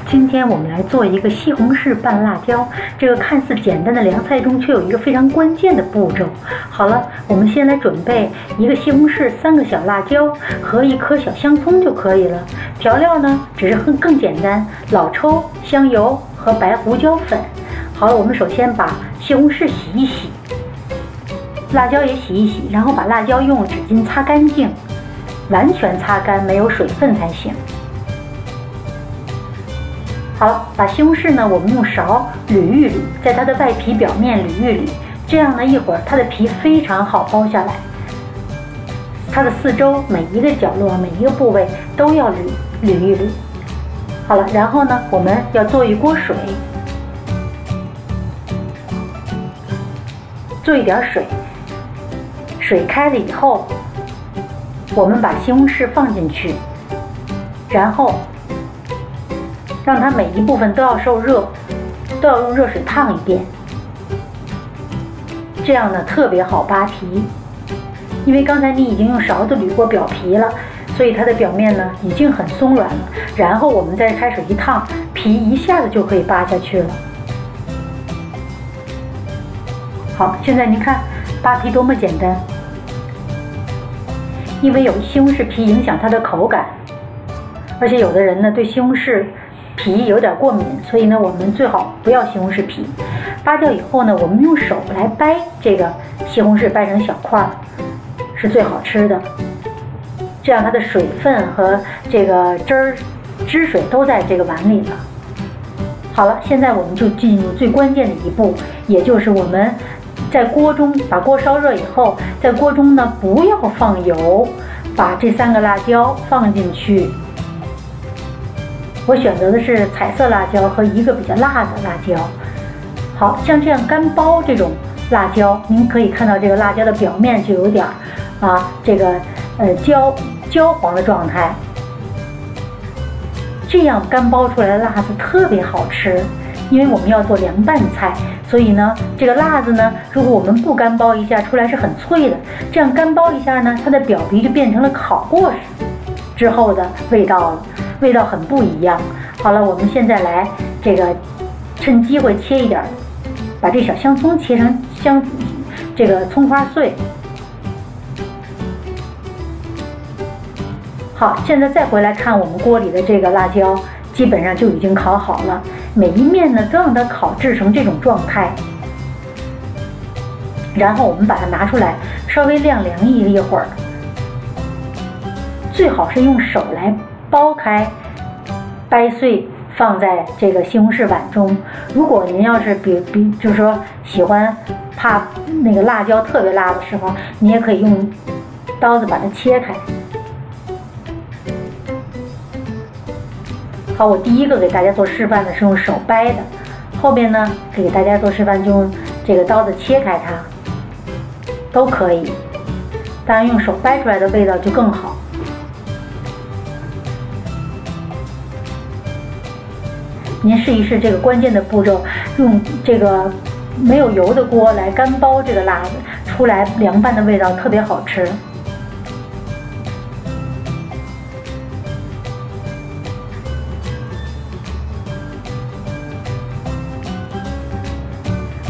今天我们来做一个西红柿拌辣椒。这个看似简单的凉菜中，却有一个非常关键的步骤。好了，我们先来准备一个西红柿、3个小辣椒和1颗小香葱就可以了。调料呢，只是更简单，老抽、香油和白胡椒粉。好了，我们首先把西红柿洗一洗，辣椒也洗一洗，然后把辣椒用纸巾擦干净，完全擦干，没有水分才行。好了，把西红柿呢，我们用勺捋一捋，在它的外皮表面捋一捋，这样呢，一会儿它的皮非常好剥下来。它的四周每一个角落、每一个部位都要捋一捋。好了，然后呢，我们要做一锅水，做一点水，水开了以后，我们把西红柿放进去，然后让它每一部分都要受热，都要用热水烫一遍，这样呢特别好扒皮。因为刚才你已经用勺子捋过表皮了，所以它的表面呢已经很松软了。然后我们再开水一烫，皮一下子就可以扒下去了。好，现在您看扒皮多么简单。因为有西红柿皮影响它的口感，而且有的人呢对西红柿皮有点过敏，所以呢，我们最好不要西红柿皮。扒掉以后呢，我们用手来掰这个西红柿，掰成小块儿，是最好吃的。这样它的水分和这个汁水都在这个碗里了。好了，现在我们就进入最关键的一步，也就是我们在锅中把锅烧热以后，在锅中呢不要放油，把这3个辣椒放进去。我选择的是彩色辣椒和1个比较辣的辣椒。好像这样干剥这种辣椒，您可以看到这个辣椒的表面就有点这个焦黄的状态。这样干剥出来的辣子特别好吃，因为我们要做凉拌菜，所以呢，这个辣子呢，如果我们不干剥一下，出来是很脆的。这样干剥一下呢，它的表皮就变成了烤过之后的味道了。味道很不一样。好了，我们现在来这个趁机会切一点，把这小香葱切成这个葱花碎。好，现在再回来看我们锅里的这个辣椒，基本上就已经烤好了，每一面呢都让它烤制成这种状态。然后我们把它拿出来，稍微晾凉一会儿，最好是用手来剥开、掰碎，放在这个西红柿碗中。如果您要是就是说怕那个辣椒特别辣的时候，你也可以用刀子把它切开。好，我第一个给大家做示范的是用手掰的，后边呢给大家做示范就用这个刀子切开它，都可以。当然用手掰出来的味道就更好。您试一试这个关键的步骤，用这个没有油的锅来干剥这个辣子，出来凉拌的味道特别好吃。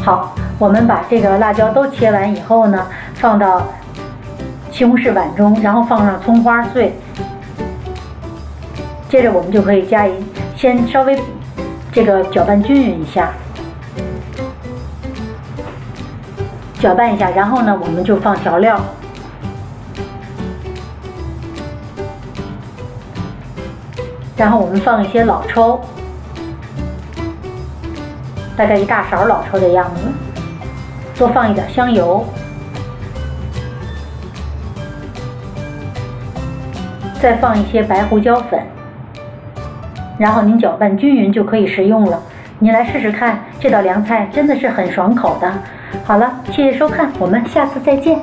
好，我们把这个辣椒都切完以后呢，放到西红柿碗中，然后放上葱花碎。接着我们就可以先稍微这个搅拌均匀一下，搅拌一下，然后呢，我们就放调料。然后我们放一些老抽，大概1大勺老抽的样子，多放一点香油，再放一些白胡椒粉。然后您搅拌均匀就可以食用了。您来试试看，这道凉菜真的是很爽口的。好了，谢谢收看，我们下次再见。